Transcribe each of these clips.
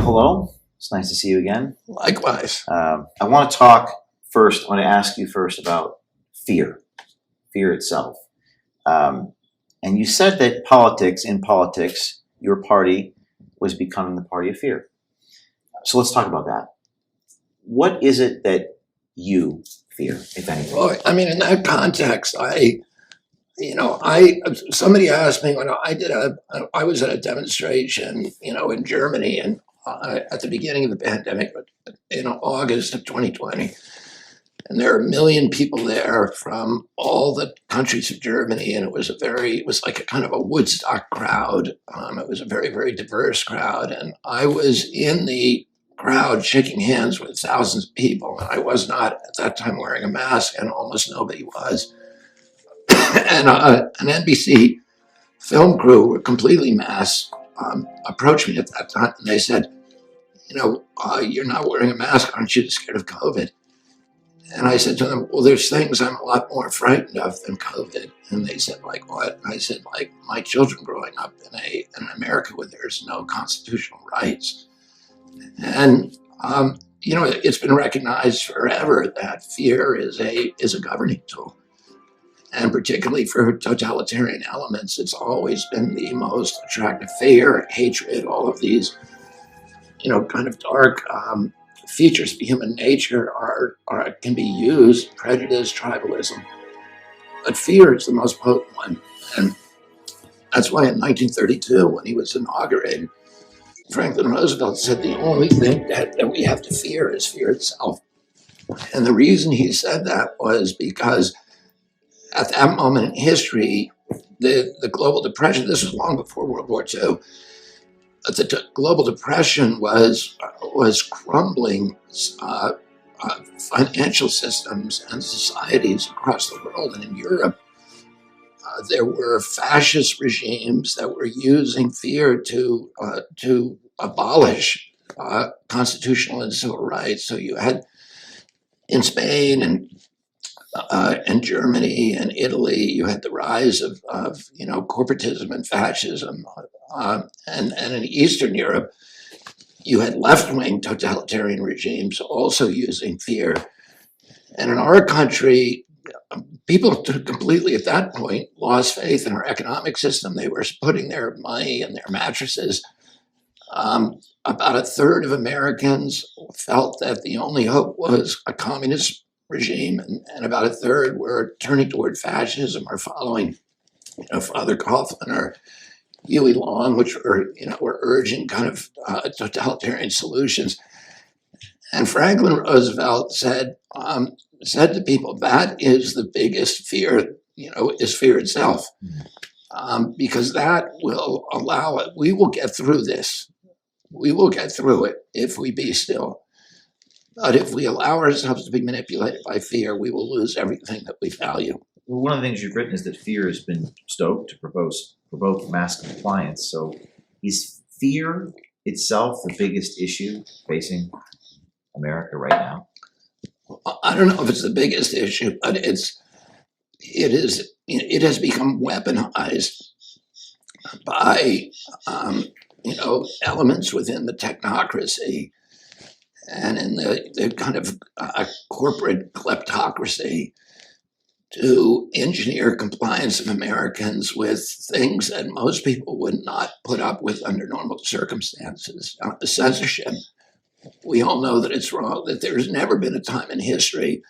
Well, hello. It's nice to see you again. Likewise. I want to talk first. I want to ask you first about fear itself. And you said that in politics, your party was becoming the party of fear. So let's talk about that. What is it that you fear, if anything? Well, I mean, in that context, somebody asked me when I was at a demonstration, in Germany, and at the beginning of the pandemic, in August of 2020, and there are 1 million people there from all the countries of Germany, and it was like a kind of a Woodstock crowd. It was a very, very diverse crowd, and I was in the crowd shaking hands with thousands of people, and I was not at that time wearing a mask, and almost nobody was. And an NBC film crew were completely masked, approached me at that time, and they said, you're not wearing a mask, aren't you scared of COVID? And I said to them, well, there's things I'm a lot more frightened of than COVID. And they said, like what? I said, like my children growing up in an America where there's no constitutional rights. And it's been recognized forever that fear is a governing tool. And particularly for totalitarian elements, it's always been the most attractive. Fear, hatred, all of these, kind of dark features of human nature can be used, prejudice, tribalism. But fear is the most potent one. And that's why in 1932, when he was inaugurated, Franklin Roosevelt said the only thing that we have to fear is fear itself. And the reason he said that was because at that moment in history, the global depression, this was long before World War II, the global depression was crumbling financial systems and societies across the world. And in Europe, there were fascist regimes that were using fear to abolish constitutional and civil rights. So you had in Spain and Germany and Italy, you had the rise of corporatism and fascism, and in Eastern Europe, you had left-wing totalitarian regimes also using fear. And in our country, people completely at that point lost faith in our economic system. They were putting their money in their mattresses. About a third of Americans felt that the only hope was a communist regime, and about a third were turning toward fascism or following, Father Coughlin or Huey Long, which were urging kind of totalitarian solutions. And Franklin Roosevelt said to people, that is the biggest fear, is fear itself, because that will allow it. We will get through this. We will get through it if we be still. But if we allow ourselves to be manipulated by fear, we will lose everything that we value. Well, one of the things you've written is that fear has been stoked to provoke mass compliance. So is fear itself the biggest issue facing America right now? I don't know if it's the biggest issue, but it has become weaponized by elements within the technocracy and in the kind of corporate kleptocracy to engineer compliance of Americans with things that most people would not put up with under normal circumstances. The censorship, we all know that it's wrong, that there's never been a time in history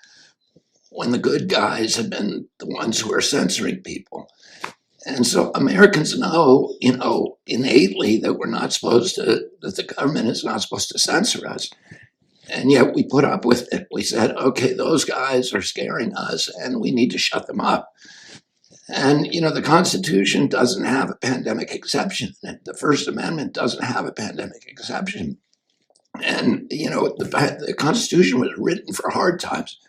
when the good guys have been the ones who are censoring people. And so Americans know, innately that that the government is not supposed to censor us. And yet we put up with it. We said, okay, those guys are scaring us and we need to shut them up. And, the Constitution doesn't have a pandemic exception. The First Amendment doesn't have a pandemic exception. And, the Constitution was written for hard times.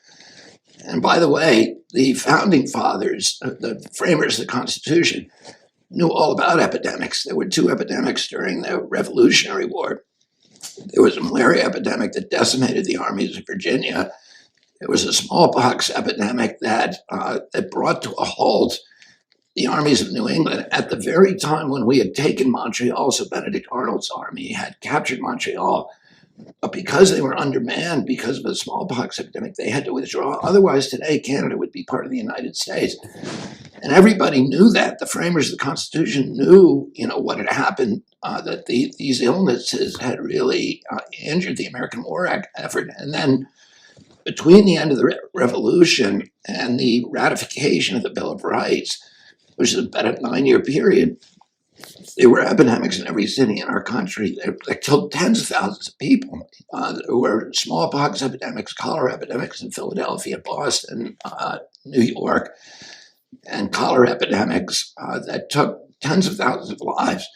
And by the way, the founding fathers, the framers of the Constitution, knew all about epidemics. There were 2 epidemics during the Revolutionary War. There was a malaria epidemic that decimated the armies of Virginia. There was a smallpox epidemic that brought to a halt the armies of New England at the very time when we had taken Montreal. So Benedict Arnold's army had captured Montreal, but because they were undermanned because of the smallpox epidemic, they had to withdraw. Otherwise, today, Canada would be part of the United States. And everybody knew that. The framers of the Constitution knew, what had happened, that these illnesses had really injured the American war effort. And then between the end of the Revolution and the ratification of the Bill of Rights, which is about a 9-year period, there were epidemics in every city in our country that killed tens of thousands of people. There were smallpox epidemics, cholera epidemics in Philadelphia, Boston, New York, and cholera epidemics that took tens of thousands of lives.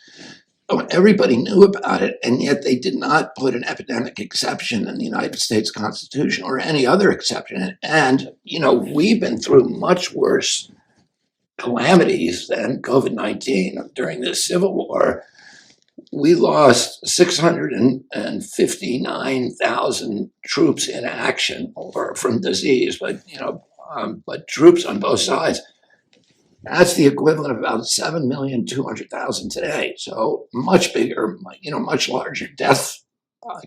Everybody knew about it, and yet they did not put an epidemic exception in the United States Constitution or any other exception. And, we've been through much worse calamities than COVID-19. During the Civil War, we lost 659,000 troops in action or from disease, but troops on both sides. That's the equivalent of about 7,200,000 today. So much bigger, much larger death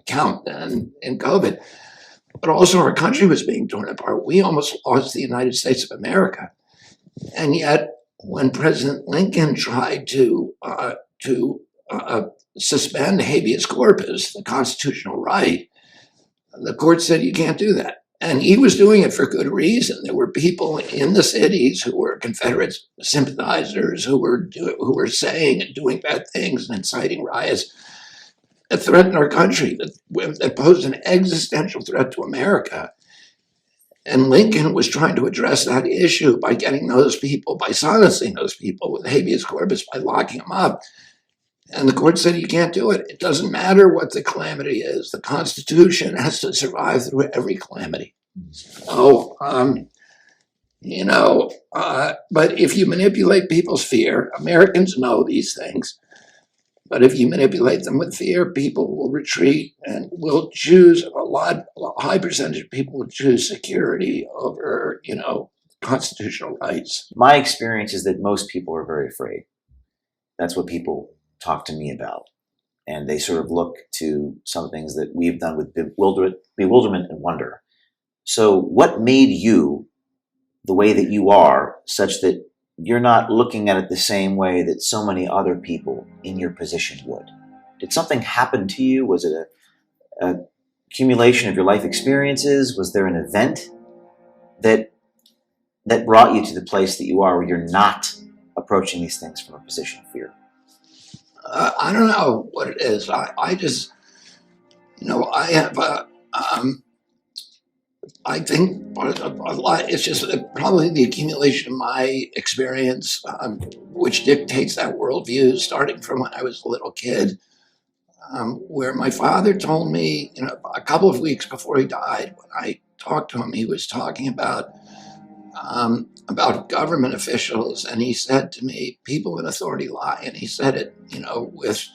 count than in COVID. But also our country was being torn apart. We almost lost the United States of America. And yet, when President Lincoln tried to suspend habeas corpus, the constitutional right, the court said you can't do that. And he was doing it for good reason. There were people in the cities who were Confederate sympathizers who were saying and doing bad things and inciting riots that threatened our country, that posed an existential threat to America. And Lincoln was trying to address that issue by silencing those people with habeas corpus, by locking them up. And the court said, you can't do it. It doesn't matter what the calamity is. The Constitution has to survive through every calamity. So, but if you manipulate people's fear, Americans know these things. But if you manipulate them with fear, people will retreat and will choose a high percentage of people will choose security over, constitutional rights. My experience is that most people are very afraid. That's what people talk to me about. And they sort of look to some things that we've done with bewilderment and wonder. So what made you the way that you are, such that you're not looking at it the same way that so many other people in your position would? Did something happen to you? Was it a accumulation of your life experiences? Was there an event that brought you to the place that you are, where you're not approaching these things from a position of fear? I don't know what it is. I just, I have I think a lot, it's just probably the accumulation of my experience, which dictates that worldview, starting from when I was a little kid, where my father told me, a couple of weeks before he died, when I talked to him, he was talking about government officials, and he said to me, people in authority lie. And he said it, with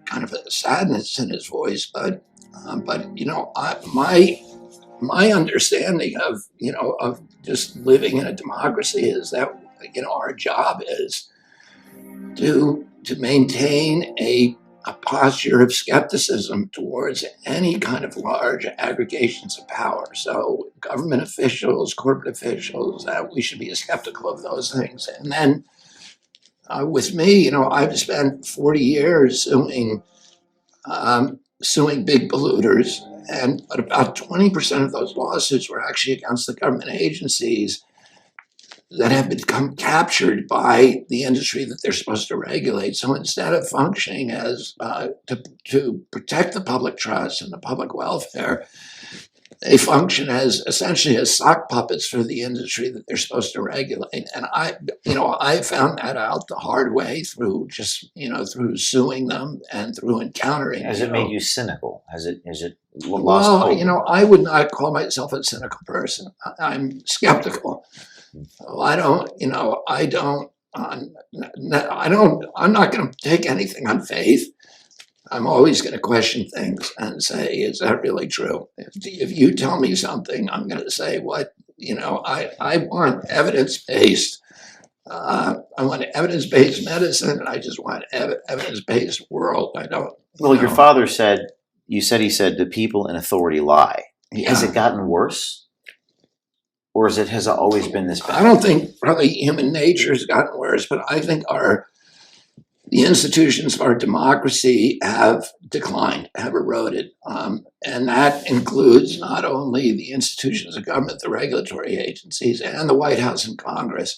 kind of a sadness in his voice, but my understanding of just living in a democracy is that our job is to maintain a posture of skepticism towards any kind of large aggregations of power. So government officials, corporate officials, we should be skeptical of those things. And then with me, I've spent 40 years suing big polluters, but about 20% of those lawsuits were actually against the government agencies that have become captured by the industry that they're supposed to regulate. So instead of functioning as to protect the public trust and the public welfare, they function as essentially as sock puppets for the industry that they're supposed to regulate. And I found that out the hard way through through suing them and through encountering. Has it made you cynical? Has it lost well, hope? I would not call myself a cynical person. I'm skeptical. I'm not going to take anything on faith. I'm always going to question things and say, is that really true? If you tell me something, I'm going to say, I want evidence-based I want evidence-based medicine, and I just want evidence-based world. I don't. Well, your know. father said, he said, the people in authority lie. Has Yeah. it gotten worse? Or has it always been this I bad? don't think probably human nature has gotten worse, but I think the institutions of our democracy have declined, have eroded. And that includes not only the institutions of government, the regulatory agencies, and the White House and Congress,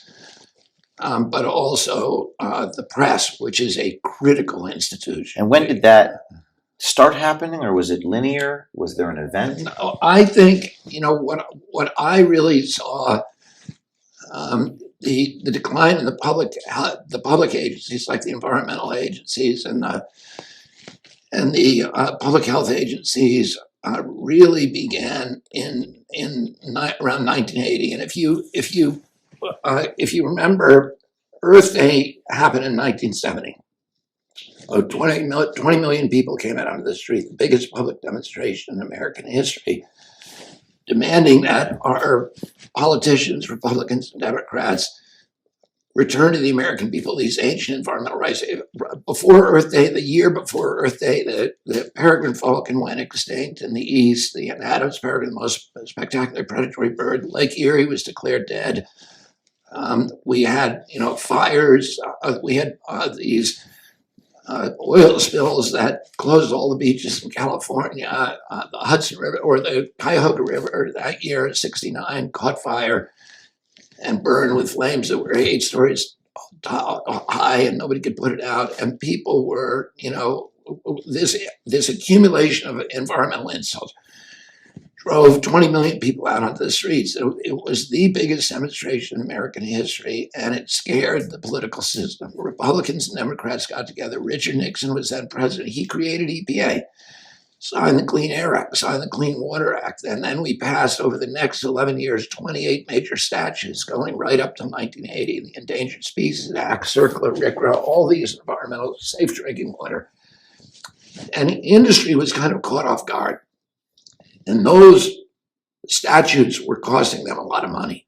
but also the press, which is a critical institution. And when did that start happening, or was it linear? Was there an event? No, I think, what I really saw, the decline in the public agencies like the environmental agencies and the public health agencies really began around 1980. And if you remember, Earth Day happened in 1970. 20 million people came out onto the street, the biggest public demonstration in American history, demanding that our politicians, Republicans and Democrats, return to the American people these ancient environmental rights. Before Earth Day, the year before Earth Day, the peregrine falcon went extinct in the east. The Adams peregrine, the most spectacular predatory bird, Lake Erie was declared dead. We had, fires. We had these oil spills that closed all the beaches in California. The Hudson River or the Cuyahoga River that year, '69, caught fire and burned with flames that were 8 stories high, and nobody could put it out. And people were, this accumulation of environmental insults drove 20 million people out onto the streets. It was the biggest demonstration in American history, and it scared the political system. Republicans and Democrats got together. Richard Nixon was then president. He created EPA, signed the Clean Air Act, signed the Clean Water Act, and then we passed over the next 11 years 28 major statutes going right up to 1980, the Endangered Species Act, Circular RCRA, all these environmental safe drinking water. And industry was kind of caught off guard. And those statutes were costing them a lot of money.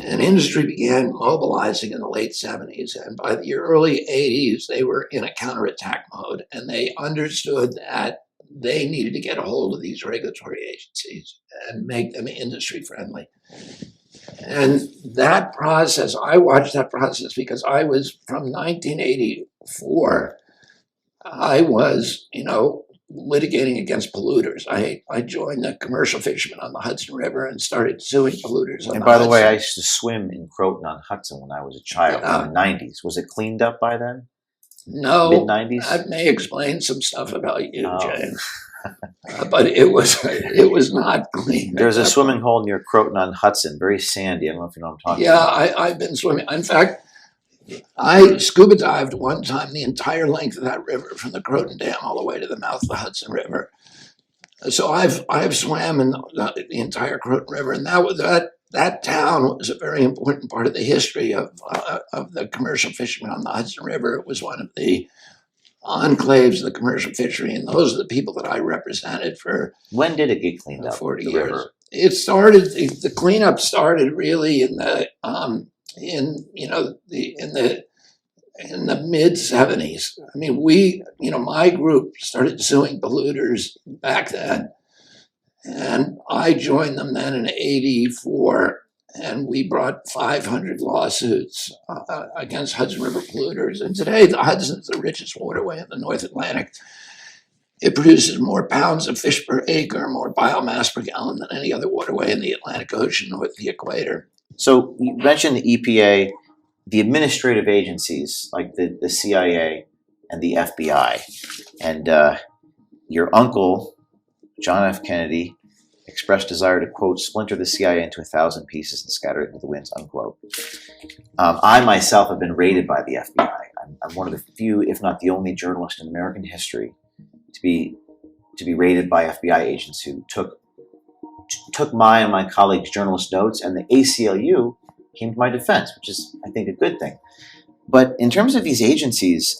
And industry began mobilizing in the late 70s. And by the early 80s, they were in a counterattack mode. And they understood that they needed to get a hold of these regulatory agencies and make them industry friendly. And that process, I watched that process because I was from 1984, I was, litigating against polluters. I joined the commercial fishermen on the Hudson River and started suing polluters. And by the way, I used to swim in Croton on Hudson when I was a child in the 90s. Was it cleaned up by then? No, mid-90s. That may explain some stuff about you, James. But it was not clean. There's a swimming hole near Croton on Hudson, very sandy. I don't know if you know what I'm talking about. Yeah, I've been swimming. In fact, I scuba dived one time the entire length of that river from the Croton Dam all the way to the mouth of the Hudson River. So I've swam in the entire Croton River, and that town was a very important part of the history of the commercial fishermen on the Hudson River. It was one of the enclaves of the commercial fishery, and those are the people that I represented for. When did it get cleaned up? 40 years. River? It started. The cleanup started really in the mid 70s. I mean, my group started suing polluters back then, and I joined them then in '84, and we brought 500 lawsuits against Hudson River polluters. And today, the Hudson is the richest waterway in the North Atlantic. It produces more pounds of fish per acre, more biomass per gallon than any other waterway in the Atlantic Ocean north of the equator. So you mentioned the EPA, the administrative agencies like the CIA and the FBI, and your uncle, John F. Kennedy, expressed desire to, quote, splinter the CIA into 1,000 pieces and scatter it into the winds, unquote. I myself have been raided by the FBI. I'm one of the few, if not the only journalist in American history to be raided by FBI agents who took my and my colleagues' journalist notes, and the ACLU came to my defense, which is, I think, a good thing. But in terms of these agencies,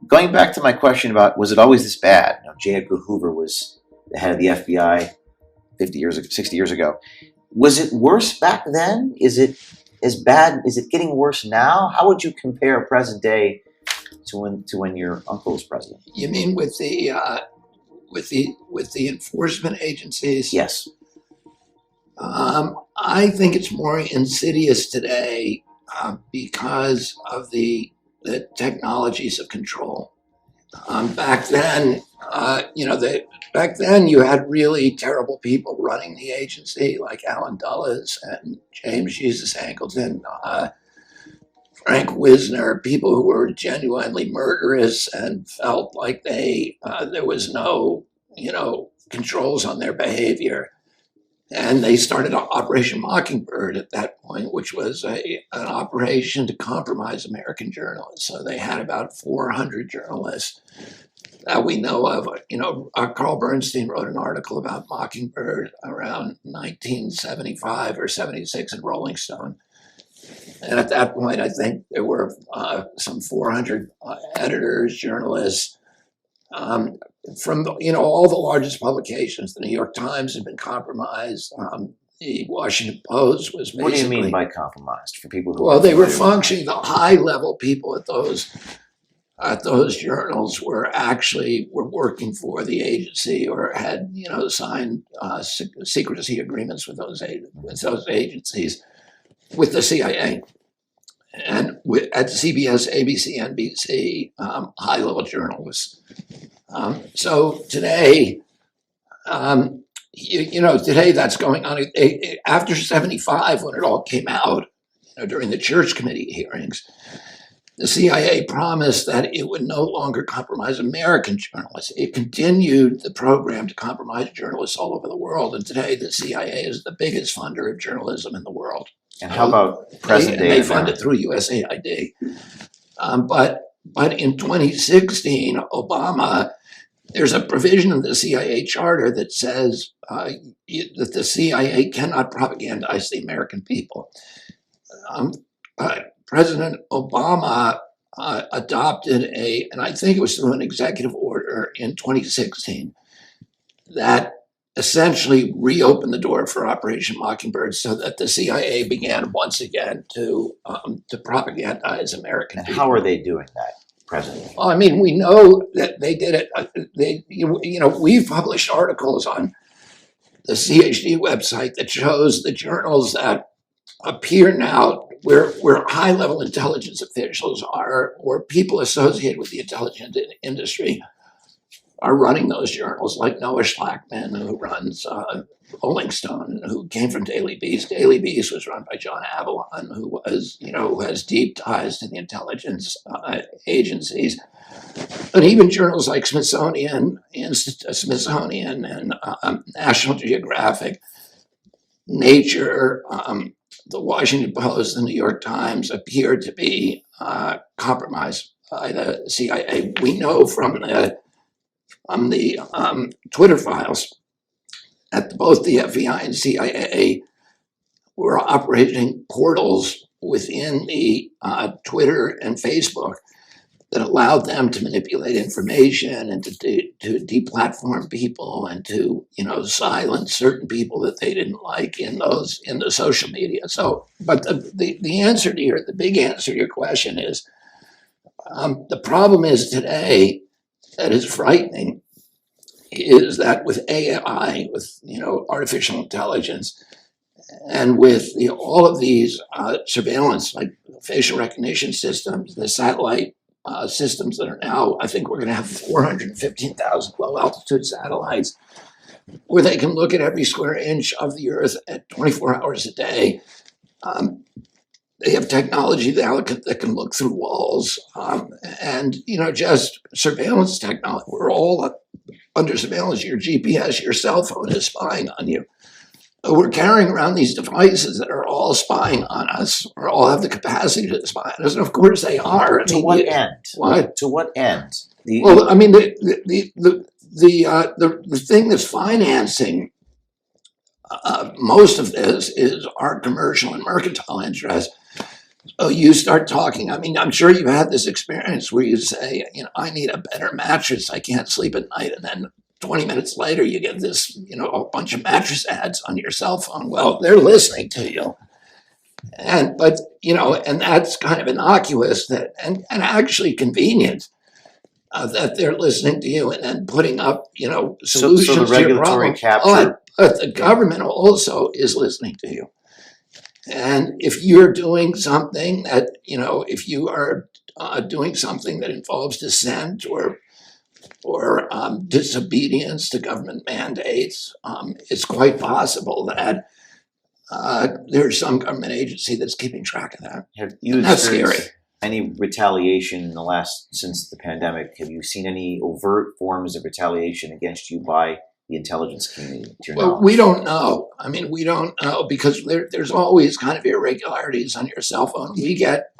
going back to my question about, was it always this bad? J. Edgar Hoover was the head of the FBI 60 years ago. Was it worse back then? Is it as bad? Is it getting worse now? How would you compare present day to when your uncle was president? You mean with the enforcement agencies? Yes. I think it's more insidious today because of the technologies of control. Back then, back then you had really terrible people running the agency, like Alan Dulles and James Jesus Angleton, Frank Wisner, people who were genuinely murderous and felt like there was no, controls on their behavior. And they started Operation Mockingbird at that point, which was an operation to compromise American journalists. So they had about 400 journalists that we know of. Carl Bernstein wrote an article about Mockingbird around 1975 or 76 in Rolling Stone. And at that point, I think there were some 400 editors, journalists, from all the largest publications. The New York Times had been compromised. The Washington Post was basically. What do you mean by compromised for people who? Well, they were functioning. The high-level people at those journals were working for the agency or had signed secrecy agreements with those agencies, with the CIA. And at CBS, ABC, NBC, high-level journalists. So today, today that's going on. After 75, when it all came out, during the Church Committee hearings, the CIA promised that it would no longer compromise American journalists. It continued the program to compromise journalists all over the world. And today, the CIA is the biggest funder of journalism in the world. And how about present day? They fund it through USAID. But in 2016, Obama, there's a provision in the CIA charter that says that the CIA cannot propagandize the American people. President Obama adopted and I think it was through an executive order in 2016, that essentially reopened the door for Operation Mockingbird so that the CIA began once again to propagandize American people. How are they doing that presently? Well, I mean, we know that they did it. We've published articles on the CHD website that shows the journals that appear now where high-level intelligence officials are, or people associated with the intelligence industry are running those journals, like Noah Schlackman, who runs Rolling Stone, who came from Daily Beast. Daily Beast was run by John Avalon, who has deep ties to the intelligence agencies. But even journals like Smithsonian and National Geographic, Nature, the Washington Post, the New York Times appear to be compromised by the CIA. We know from the Twitter files that both the FBI and CIA were operating portals within the Twitter and Facebook that allowed them to manipulate information and to deplatform people and to silence certain people that they didn't like in the social media. So, but the answer to the big answer to your question is the problem is today that is frightening is that with AI, with artificial intelligence, and with all of these surveillance, like facial recognition systems, the satellite systems that are now, I think we're going to have 415,000 low altitude satellites where they can look at every square inch of the Earth at 24 hours a day. They have technology now that can look through walls, and just surveillance technology. We're all under surveillance. Your GPS, your cell phone is spying on you. We're carrying around these devices that are all spying on us, or all have the capacity to spy on us, and of course they are. To what end? What? To what end? Well, I mean, the thing that's financing most of this is our commercial and mercantile interests. So you start talking, I mean, I'm sure you've had this experience where you say, I need a better mattress. I can't sleep at night. And then 20 minutes later, you get this, a bunch of mattress ads on your cell phone. Well, they're listening to you. But and that's kind of innocuous and actually convenient that they're listening to you and then putting up, So the solutions to your regulatory problem. capture, But the government also is listening to you. And if you're doing something that, if you are doing something that involves dissent or disobedience to government mandates, it's quite possible that there's some government agency that's keeping track of that. have you And that's scary. experienced any retaliation in the since the pandemic? Have you seen any overt forms of retaliation against you by the intelligence community, to your Well, knowledge? we don't know. I mean, we don't know because there's always kind of irregularities on your cell phone. We get,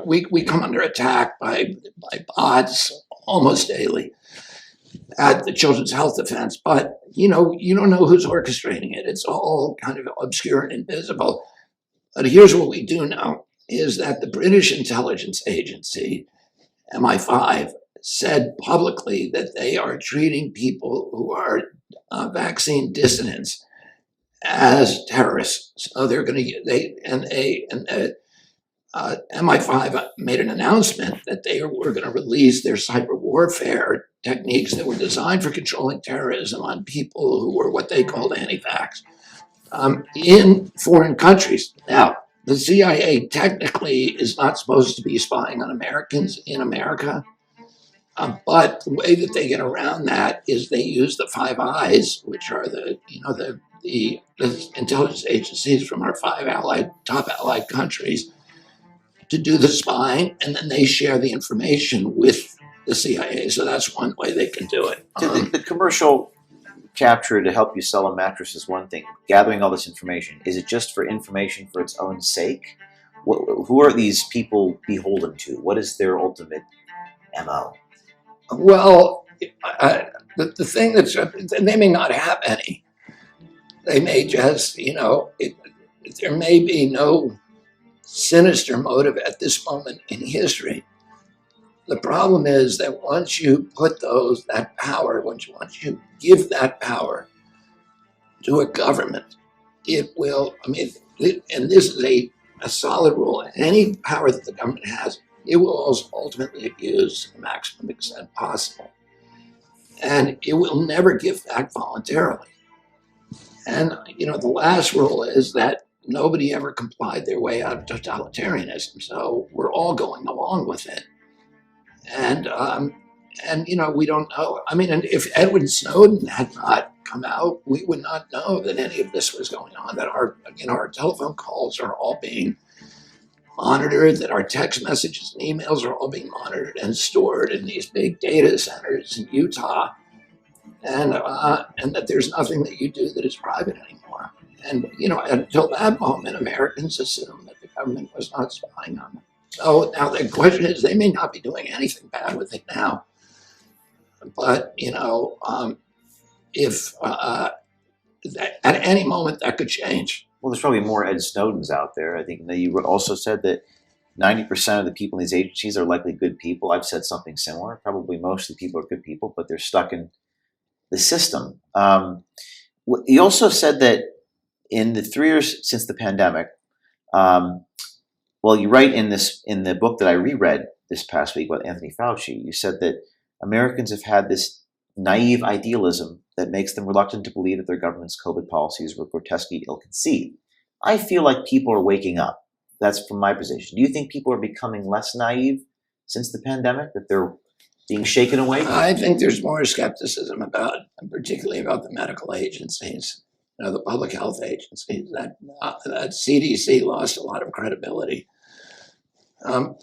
we come under attack by bots almost daily at the Children's Health Defense, but you don't know who's orchestrating it. It's all kind of obscure and invisible. But here's what we do know is that the British intelligence agency, MI5, said publicly that they are treating people who are vaccine dissidents as terrorists. So they're going to MI5 made an announcement that they were going to release their cyber warfare techniques that were designed for controlling terrorism on people who were what they called anti-vax in foreign countries. Now, the CIA technically is not supposed to be spying on Americans in America. But the way that they get around that is they use the Five Eyes, which are the intelligence agencies from our top allied countries, to do the spying, and then they share the information with the CIA. So that's one way they can do it. The commercial capture to help you sell a mattress is one thing. Gathering all this information, is it just for information for its own sake? Who are these people beholden to? What is their ultimate MO? Well, the thing that's they may not have any. They may just, there may be no sinister motive at this moment in history. The problem is that once you put that power, once you give that power to a government, it will. I mean, and this is a solid rule. Any power that the government has, it will ultimately abuse to the maximum extent possible, and it will never give back voluntarily. And the last rule is that nobody ever complied their way out of totalitarianism, so we're all going along with it. And we don't know. I mean, and if Edward Snowden had not come out, we would not know that any of this was going on. That our telephone calls are all being monitored, that our text messages and emails are all being monitored and stored in these big data centers in Utah, and that there's nothing that you do that is private anymore. And until that moment, Americans assumed that the government was not spying on them. So now the question is, they may not be doing anything bad with it now, but if at any moment that could change. Well, there's probably more Ed Snowdens out there. I think that you also said that 90% of the people in these agencies are likely good people. I've said something similar. Probably most of the people are good people, but they're stuck in the system. You also said that in the 3 years since the pandemic, well, you write in the book that I reread this past week about Anthony Fauci, you said that Americans have had this naive idealism that makes them reluctant to believe that their government's COVID policies were grotesquely ill-conceived. I feel like people are waking up. That's from my position. Do you think people are becoming less naive since the pandemic, that they're being shaken awake? I think there's more skepticism particularly about the medical agencies, the public health agencies. That CDC lost a lot of credibility,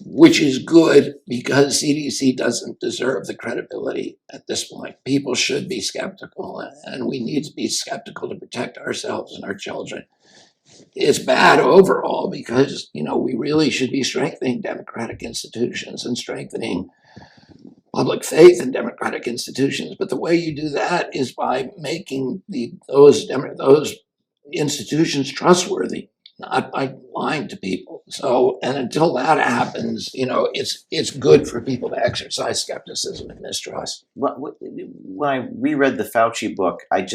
which is good because CDC doesn't deserve the credibility at this point. People should be skeptical, and we need to be skeptical to protect ourselves and our children. It's bad overall because, we really should be strengthening democratic institutions and strengthening public faith in democratic institutions. But the way you do that is by making those institutions trustworthy, not by lying to people. So, and until that happens, it's good for people to exercise skepticism and mistrust. When I reread the Fauci book, I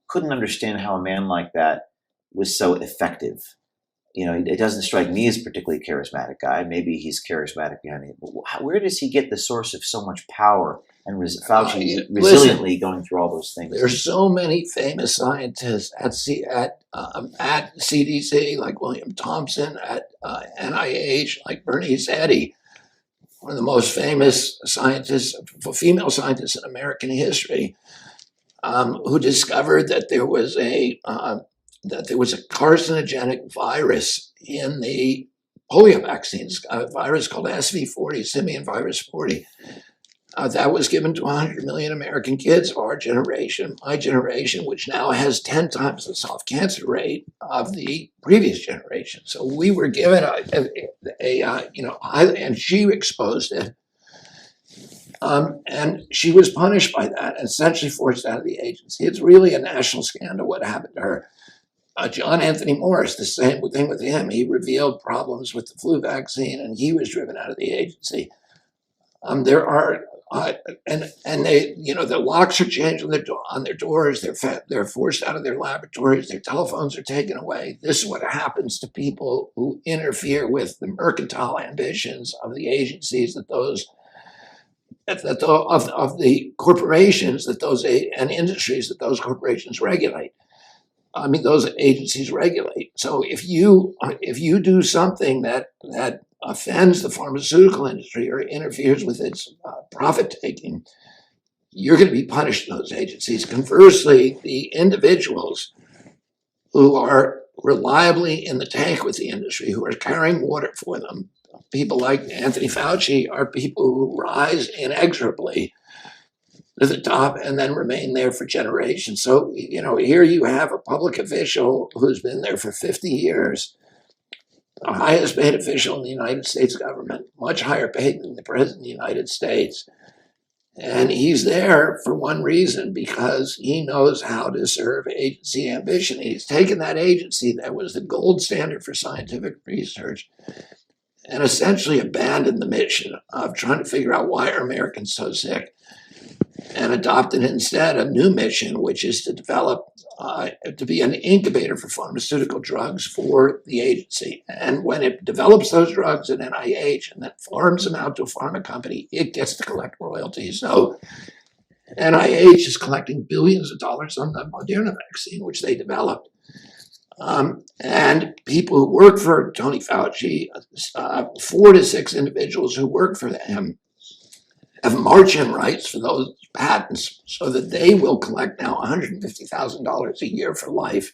couldn't understand how a man like that was so effective. it doesn't strike me as a particularly charismatic guy. Maybe he's charismatic behind it. But where does he get the source of so much power and Fauci Listen, resiliently going through all those things? there's so many famous scientists at CDC, like William Thompson, at NIH, like Bernice Eddy, one of the most famous scientists, female scientists in American history, who discovered that there was a carcinogenic virus in the polio vaccines, a virus called SV40, simian virus 40. That was given to 100 million American kids of our generation, my generation, which now has 10 times the soft cancer rate of the previous generation. So we were given and she exposed it. And she was punished by that and essentially forced out of the agency. It's really a national scandal what happened to her. John Anthony Morris, the same thing with him. He revealed problems with the flu vaccine and he was driven out of the agency. There are and they, the locks are changed on their doors. They're forced out of their laboratories. Their telephones are taken away. This is what happens to people who interfere with the mercantile ambitions of the agencies of the corporations and industries that those corporations regulate. I mean, those agencies regulate. So if you do something that offends the pharmaceutical industry or interferes with its profit taking, you're going to be punished in those agencies. Conversely, the individuals who are reliably in the tank with the industry, who are carrying water for them, people like Anthony Fauci, are people who rise inexorably to the top and then remain there for generations. So, here you have a public official who's been there for 50 years, the highest paid official in the United States government, much higher paid than the president of the United States. And he's there for one reason, because he knows how to serve agency ambition. He's taken that agency that was the gold standard for scientific research and essentially abandoned the mission of trying to figure out why are Americans so sick, and adopted instead a new mission, which is to develop, to be an incubator for pharmaceutical drugs for the agency. And when it develops those drugs at NIH and then farms them out to a pharma company, it gets to collect royalties. So NIH is collecting billions of dollars on the Moderna vaccine, which they developed. And people who work for Tony Fauci, 4 to 6 individuals who work for him, have march-in rights for those patents so that they will collect now $150,000 a year for life.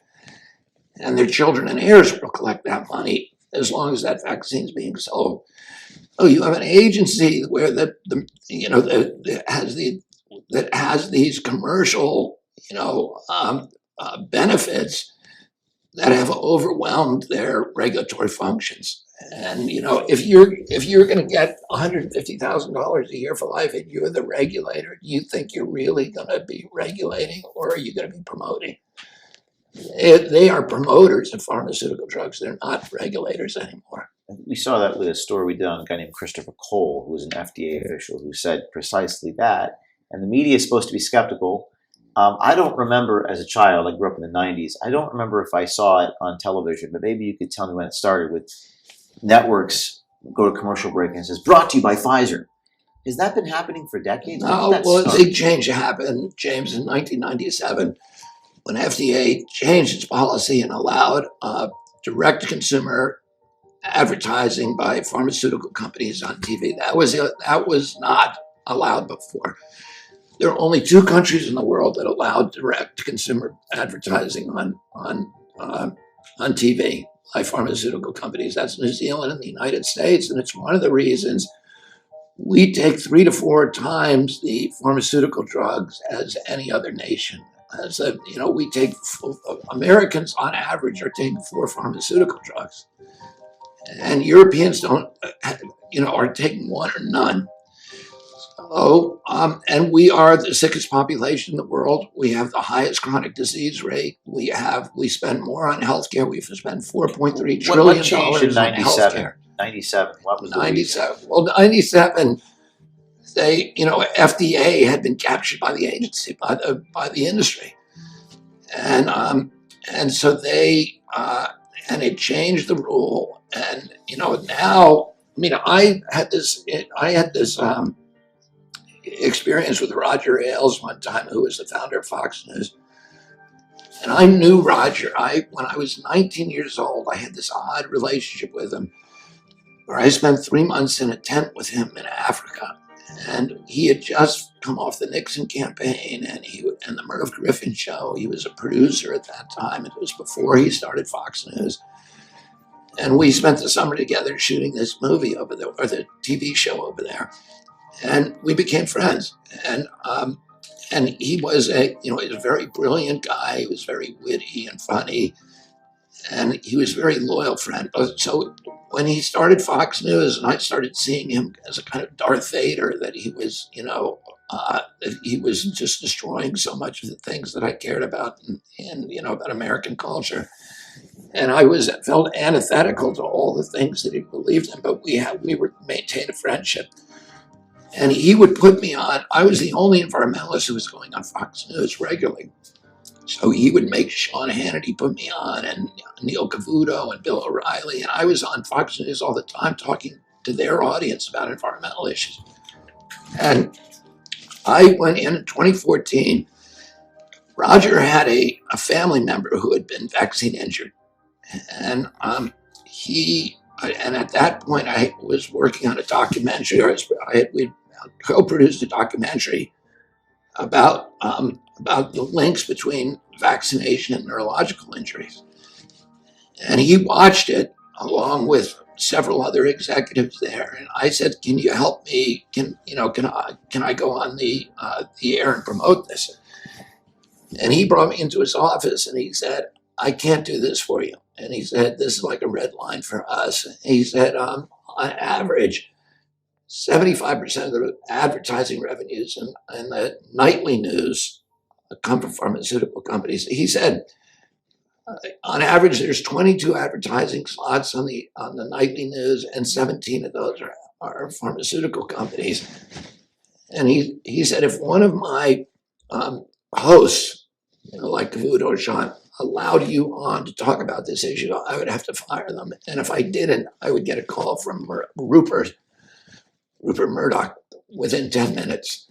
And their children and heirs will collect that money as long as that vaccine is being sold. Oh, you have an agency where that has these commercial, benefits that have overwhelmed their regulatory functions. And if you're going to get $150,000 a year for life, and you're the regulator, do you think you're really going to be regulating, or are you going to be promoting? They are promoters of pharmaceutical drugs. They're not regulators anymore. We saw that with a story we did on a guy named Christopher Cole, who was an FDA official, who said precisely that. And the media is supposed to be skeptical. I don't remember as a child, I grew up in the 90s, I don't remember if I saw it on television, but maybe you could tell me when it started with networks go to commercial break and it says, brought to you by Pfizer. Has that been happening for decades? No, well, a big change happened, James, in 1997, when FDA changed its policy and allowed direct-to-consumer advertising by pharmaceutical companies on TV. That was not allowed before. There are only 2 countries in the world that allowed direct-to-consumer advertising on TV by pharmaceutical companies. That's New Zealand and the United States, and it's one of the reasons we take 3 to 4 times the pharmaceutical drugs as any other nation. We take Americans on average are taking 4 pharmaceutical drugs, and Europeans are taking 1 or none. So, and we are the sickest population in the world. We have the highest chronic disease rate. We spend more on healthcare. We spend $4.3 trillion What changed in on healthcare. 97? What was the 97. Well, 97. FDA had been captured by the agency, by the industry, and so they and it changed the rule. And now, I mean, I had this experience with Roger Ailes one time, who was the founder of Fox News. And I knew Roger. When I was 19 years old, I had this odd relationship with him, where I spent 3 months in a tent with him in Africa. And he had just come off the Nixon campaign and the Merv Griffin show. He was a producer at that time. It was before he started Fox News. And we spent the summer together shooting this movie over there, or the TV show over there. And we became friends. And he was he was a very brilliant guy. He was very witty and funny. And he was a very loyal friend. So when he started Fox News, and I started seeing him as a kind of Darth Vader, that he was, that he was just destroying so much of the things that I cared about and about American culture. And I felt antithetical to all the things that he believed in, but we maintained a friendship. And he would put me on. I was the only environmentalist who was going on Fox News regularly. So he would make Sean Hannity put me on, and Neil Cavuto and Bill O'Reilly. And I was on Fox News all the time talking to their audience about environmental issues. And I went in 2014. Roger had a family member who had been vaccine injured. And and at that point, I was working on a documentary. We co-produced a documentary about the links between vaccination and neurological injuries. And he watched it along with several other executives there. And I said, "Can you help me? Can I go on the air and promote this?" And he brought me into his office and he said, "I can't do this for you." And he said, "This is like a red line for us." And he said, on average, 75% of the advertising revenues and the nightly news come from pharmaceutical companies. He said, on average, there's 22 advertising slots on the nightly news, and 17 of those are pharmaceutical companies. And he said, if one of my hosts, like Cavuto or Sean, allowed you on to talk about this issue, I would have to fire them. And if I didn't, I would get a call from Rupert Murdoch within 10 minutes.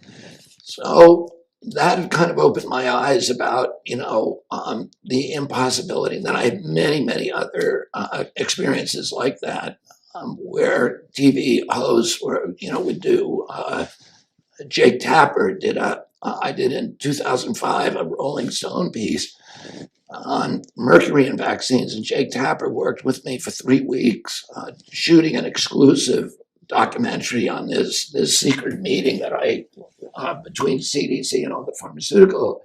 So that kind of opened my eyes about, the impossibility. Then I had many, many other experiences like that, where TV hosts would do. Jake Tapper I did in 2005 a Rolling Stone piece on mercury and vaccines, and Jake Tapper worked with me for 3 weeks shooting an exclusive documentary on this secret meeting that between CDC and all the pharmaceutical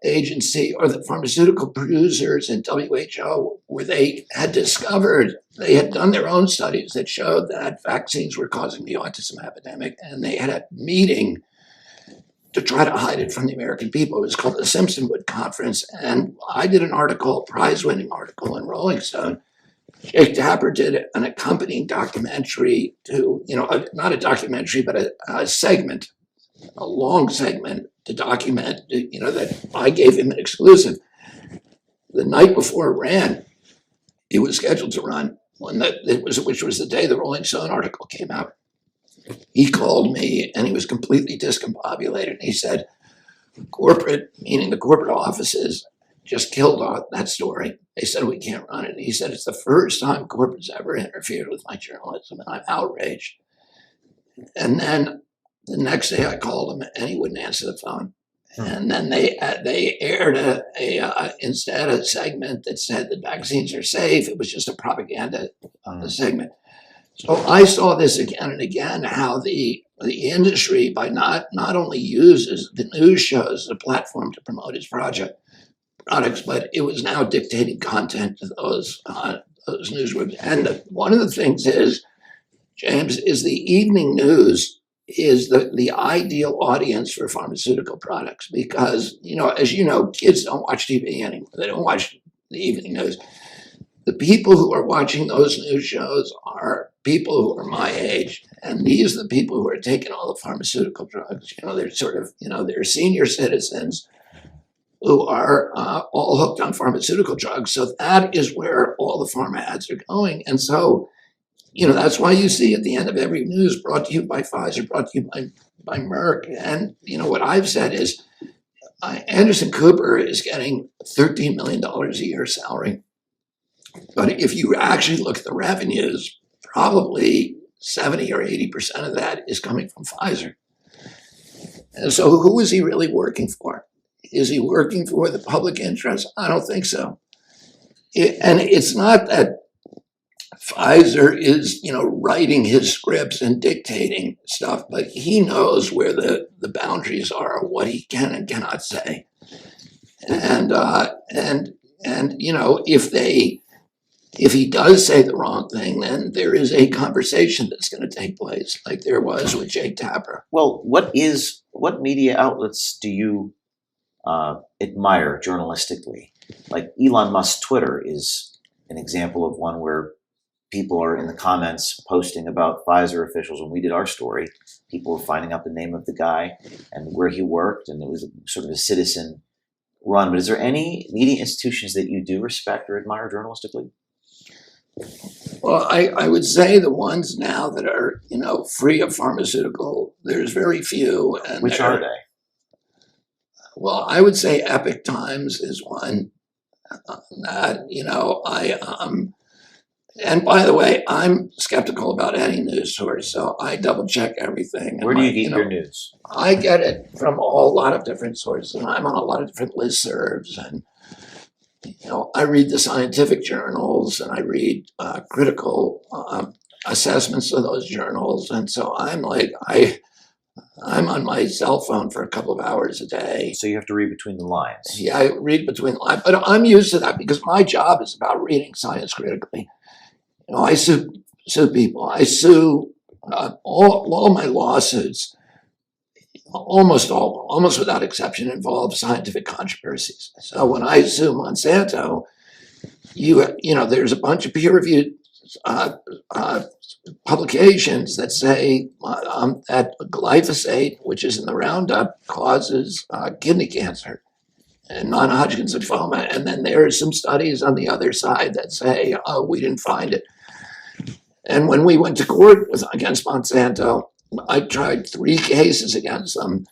agency, or the pharmaceutical producers and WHO, where they had done their own studies that showed that vaccines were causing the autism epidemic, and they had a meeting to try to hide it from the American people. It was called the Simpsonwood Conference, and I did an article, prize-winning article in Rolling Stone. Jake Tapper did an accompanying documentary to, not a documentary, but a segment, a long segment to document, that I gave him an exclusive. The night before it ran, it was scheduled to run, which was the day the Rolling Stone article came out. He called me and he was completely discombobulated. He said, corporate, meaning the corporate offices, just killed that story. They said, we can't run it. And he said, it's the first time corporate's ever interfered with my journalism, and I'm outraged. And then the next day I called him and he wouldn't answer the phone. And then they aired instead a segment that said that vaccines are safe. It was just a propaganda segment. So I saw this again and again, how the industry, by not only uses the news shows as a platform to promote its products, but it was now dictating content to those newsrooms. And one of the things is, James, is the evening news is the ideal audience for pharmaceutical products, because, as you know, kids don't watch TV anymore. They don't watch the evening news. The people who are watching those news shows are people who are my age, and these are the people who are taking all the pharmaceutical drugs. They're sort of, they're senior citizens who are all hooked on pharmaceutical drugs. So that is where all the pharma ads are going. And so, that's why you see at the end of every news, brought to you by Pfizer, brought to you by Merck. And, what I've said is Anderson Cooper is getting $13 million a year salary. But if you actually look at the revenues, probably 70 or 80% of that is coming from Pfizer. And so who is he really working for? Is he working for the public interest? I don't think so. And it's not that Pfizer is, writing his scripts and dictating stuff, but he knows where the boundaries are, what he can and cannot say. And if he does say the wrong thing, then there is a conversation that's going to take place, like there was with Jake Tapper. Well, what media outlets do you admire journalistically? Like Elon Musk's Twitter is an example of one where people are in the comments posting about Pfizer officials. When we did our story, people were finding out the name of the guy and where he worked, and it was sort of a citizen run. But is there any media institutions that you do respect or admire journalistically? Well, I would say the ones now that are, free of pharmaceutical, there's very few. And Which are they? Well, I would say Epic Times is one that, and by the way, I'm skeptical about any news source, so I double check everything. Where do you get your news? I get it from a lot of different sources, and I'm on a lot of different listservs, and I read the scientific journals, and I read critical assessments of those journals, and so I'm on my cell phone for a couple of hours a day. So you have to read between the lines. Yeah, I read between the lines, but I'm used to that because my job is about reading science critically. I sue people. I sue all my lawsuits. Almost without exception, involve scientific controversies. So when I sue Monsanto, there's a bunch of peer-reviewed publications that say that glyphosate, which is in the Roundup, causes kidney cancer and non-Hodgkin's lymphoma. And then there are some studies on the other side that say, oh, we didn't find it. And when we went to court against Monsanto, I tried 3 cases against them.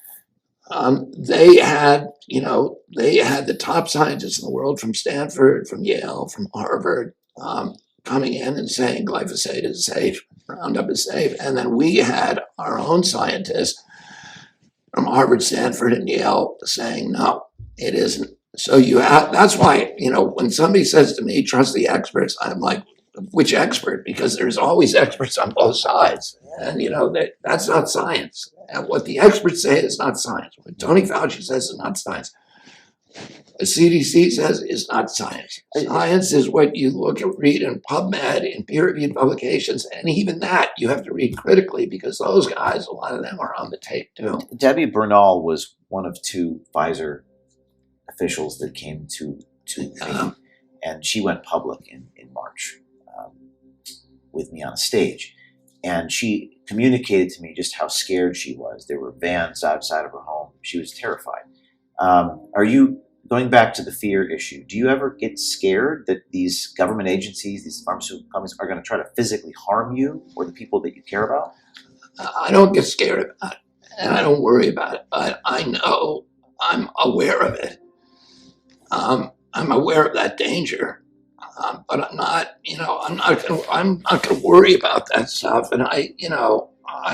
They had the top scientists in the world from Stanford, from Yale, from Harvard, coming in and saying glyphosate is safe, Roundup is safe. And then we had our own scientists from Harvard, Stanford, and Yale saying, no, it isn't. So that's why, when somebody says to me, trust the experts, I'm like, which expert? Because there's always experts on both sides. And, that's not science. And what the experts say is not science. What Tony Fauci says is not science. The CDC says is not science. Science is what you read in PubMed, in peer-reviewed publications, and even that you have to read critically because those guys, a lot of them are on the tape too. Debbie Bernal was one of 2 Pfizer officials that came to me, and she went public in March with me on stage. And she communicated to me just how scared she was. There were vans outside of her home. She was terrified. Are you, going back to the fear issue, do you ever get scared that these government agencies, these pharmaceutical companies are going to try to physically harm you or the people that you care about? I don't get scared about it, and I don't worry about it, but I know I'm aware of it. I'm aware of that danger. But I'm not going to worry about that stuff. And I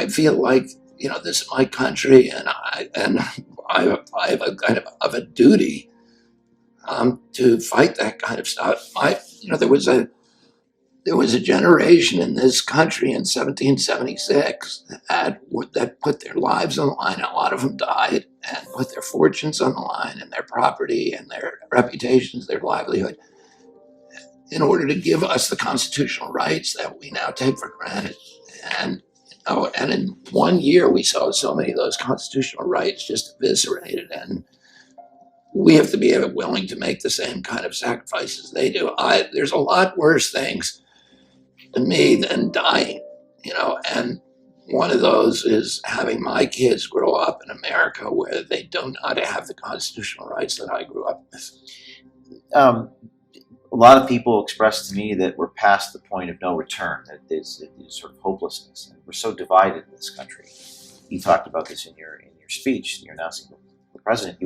feel like, this is my country, and I have a kind of a duty to fight that kind of stuff. There was a generation in this country in 1776 that put their lives on the line. A lot of them died and put their fortunes on the line and their property and their reputations, their livelihood, in order to give us the constitutional rights that we now take for granted. And in 1 year, we saw so many of those constitutional rights just eviscerated. And we have to be willing to make the same kind of sacrifices they do. There's a lot worse things to me than dying, and one of those is having my kids grow up in America where they do not have the constitutional rights that I grew up with. A lot of people expressed to me that we're past the point of no return, that there's sort of hopelessness. And we're so divided in this country. You talked about this in your speech. You're announcing the president.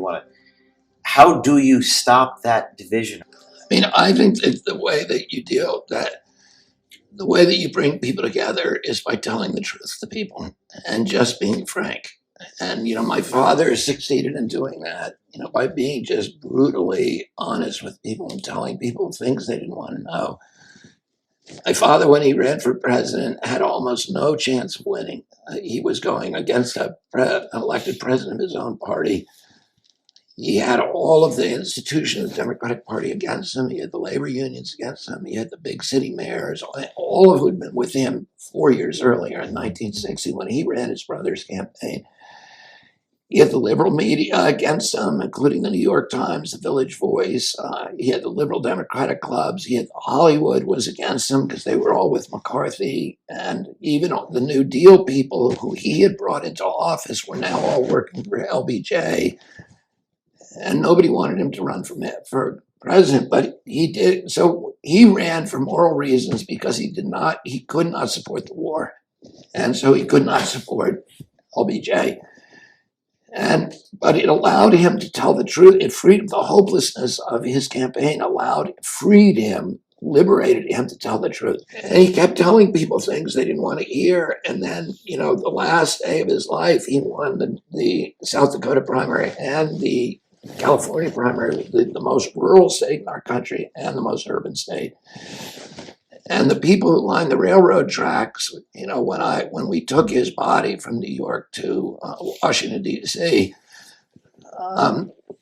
How do you stop that division? I mean, I think that the way that you bring people together is by telling the truth to people and just being frank. And, my father succeeded in doing that, by being just brutally honest with people and telling people things they didn't want to know. My father, when he ran for president, had almost no chance of winning. He was going against an elected president of his own party. He had all of the institutions of the Democratic Party against him. He had the labor unions against him. He had the big city mayors, all of who had been with him 4 years earlier in 1960 when he ran his brother's campaign. He had the liberal media against him, including the New York Times, the Village Voice. He had the liberal Democratic clubs. He had Hollywood was against him because they were all with McCarthy. And even the New Deal people who he had brought into office were now all working for LBJ. And nobody wanted him to run for president, but he did. So he ran for moral reasons because he could not support the war. And so he could not support LBJ. But it allowed him to tell the truth. It freed the hopelessness of his campaign, liberated him to tell the truth. And he kept telling people things they didn't want to hear. And then, the last day of his life, he won the South Dakota primary and the California primary, the most rural state in our country and the most urban state. And the people who lined the railroad tracks, when we took his body from New York to Washington, D.C.,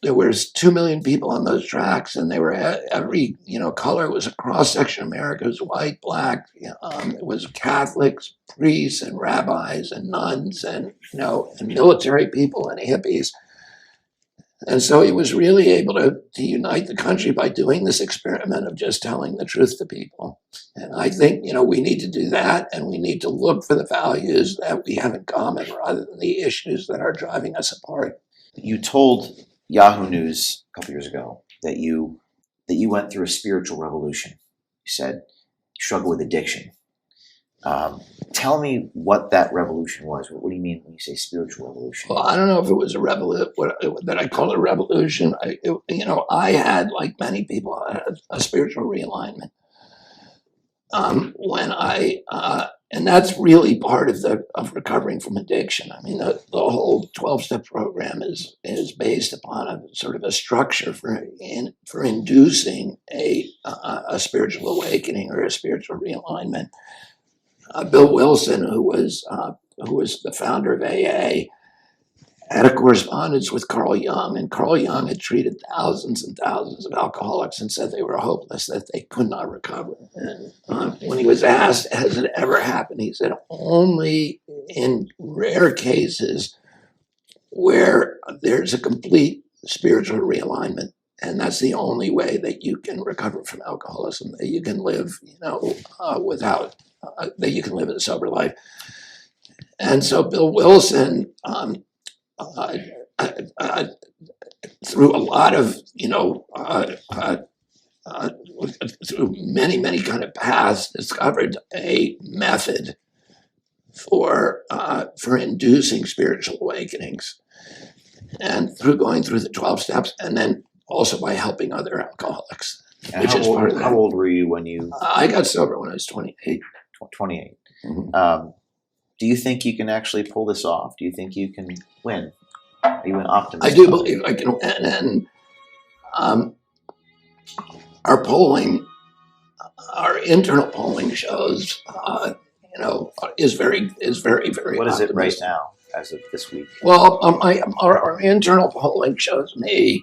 there was 2 million people on those tracks, and they were every color. It was a cross section of America. It was white, black. It was Catholics, priests, and rabbis, and nuns, and and military people and hippies. And so he was really able to unite the country by doing this experiment of just telling the truth to people. And I think, we need to do that, and we need to look for the values that we have in common rather than the issues that are driving us apart. You told Yahoo News a couple years ago that you went through a spiritual revolution. You said you struggle with addiction. Tell me what that revolution was. What do you mean when you say spiritual revolution? Well, I don't know if it was a revolution, that I call it a revolution. I had, like many people, a spiritual realignment. And that's really part of recovering from addiction. I mean, the whole 12-step program is based upon a sort of a structure for inducing a spiritual awakening or a spiritual realignment. Bill Wilson, who was the founder of AA, had a correspondence with Carl Jung, and Carl Jung had treated thousands and thousands of alcoholics and said they were hopeless, that they could not recover. And when he was asked, has it ever happened? He said, only in rare cases where there's a complete spiritual realignment. And that's the only way that you can recover from alcoholism, that you can live, that you can live a sober life. And so Bill Wilson, through a lot of, through many kind of paths, discovered a method for inducing spiritual awakenings, and through going through the 12 steps, and then also by helping other alcoholics. And how old were you when you? I got sober when I was 28. 28. Mm-hmm. Do you think you can actually pull this off? Do you think you can win? Are you an optimist? I do believe I can win. And our internal polling shows, is very, very. What is it right now, as of this week? Well, our internal polling shows me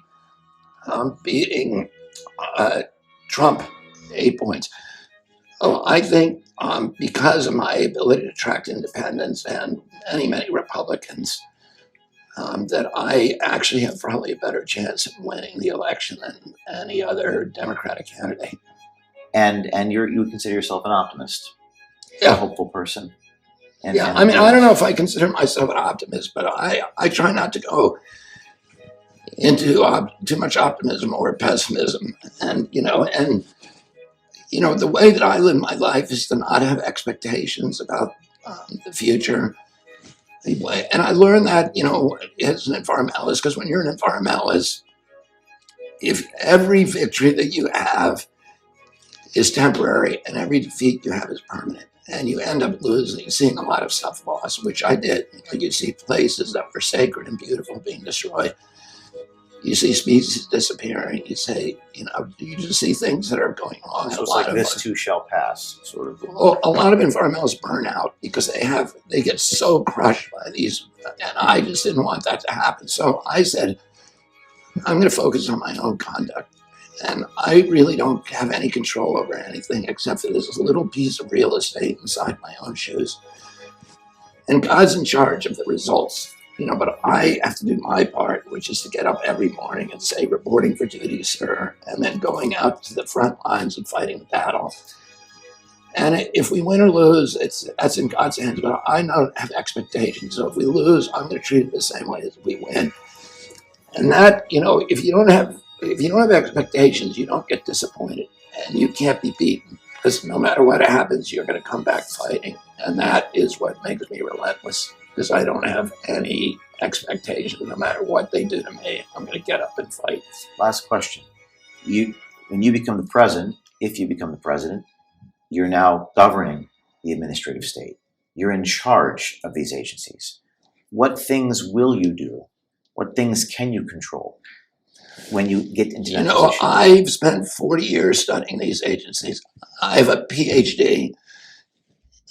beating Trump 8 points. I think because of my ability to attract independents and many Republicans, that I actually have probably a better chance of winning the election than any other Democratic candidate. And you would consider yourself an optimist, Yeah. a hopeful person. And, Yeah, I mean, I don't know if I consider myself an optimist, but I try not to go into too much optimism or pessimism. And, the way that I live my life is to not have expectations about the future. And I learned that, as an environmentalist, because when you're an environmentalist, if every victory that you have is temporary and every defeat you have is permanent, and you end up seeing a lot of stuff lost, which I did. You see places that were sacred and beautiful being destroyed. You see species disappearing. You just see things that are going wrong. So it's like this too shall pass, sort of. Well, a lot of environmentalists burn out because they get so crushed by these, and I just didn't want that to happen. So I said, I'm going to focus on my own conduct. And I really don't have any control over anything except for this little piece of real estate inside my own shoes. And God's in charge of the results, but I have to do my part, which is to get up every morning and say, reporting for duty, sir, and then going out to the front lines and fighting the battle. And if we win or lose, that's in God's hands, but I don't have expectations. So if we lose, I'm going to treat it the same way as we win. And that, if you don't have expectations, you don't get disappointed, and you can't be beaten, because no matter what happens, you're going to come back fighting. And that is what makes me relentless, because I don't have any expectation. No matter what they do to me, I'm going to get up and fight. Last question. When you become the president, if you become the president, you're now governing the administrative state. You're in charge of these agencies. What things will you do? What things can you control when you get into that position? I've spent 40 years studying these agencies. I have a PhD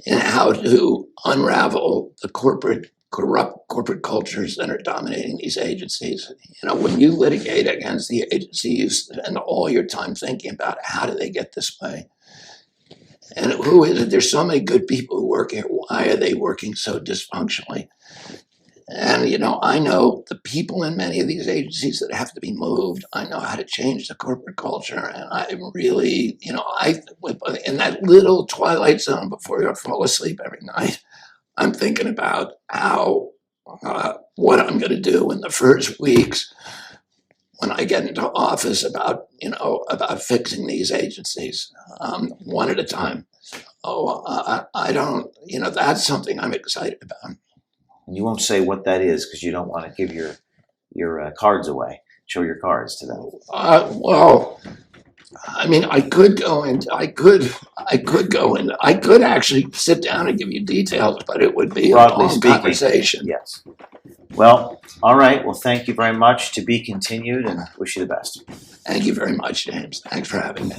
in how to unravel the corrupt corporate cultures that are dominating these agencies. When you litigate against the agency, you spend all your time thinking about how do they get this way? And who is it? There's so many good people who work here. Why are they working so dysfunctionally? And, I know the people in many of these agencies that have to be moved. I know how to change the corporate culture. And I'm really, in that little twilight zone before you fall asleep every night, I'm thinking about what I'm going to do in the first weeks when I get into office about fixing these agencies, one at a time. I don't, that's something I'm excited about. And you won't say what that is because you don't want to give your cards away. Show your cards to them. Well, I mean, I could actually sit down and give you details, but it would be Broadly a long speaking, conversation. Yes. Well, all right. Well, thank you very much. To be continued, and wish you the best. Thank you very much, James. Thanks for having me.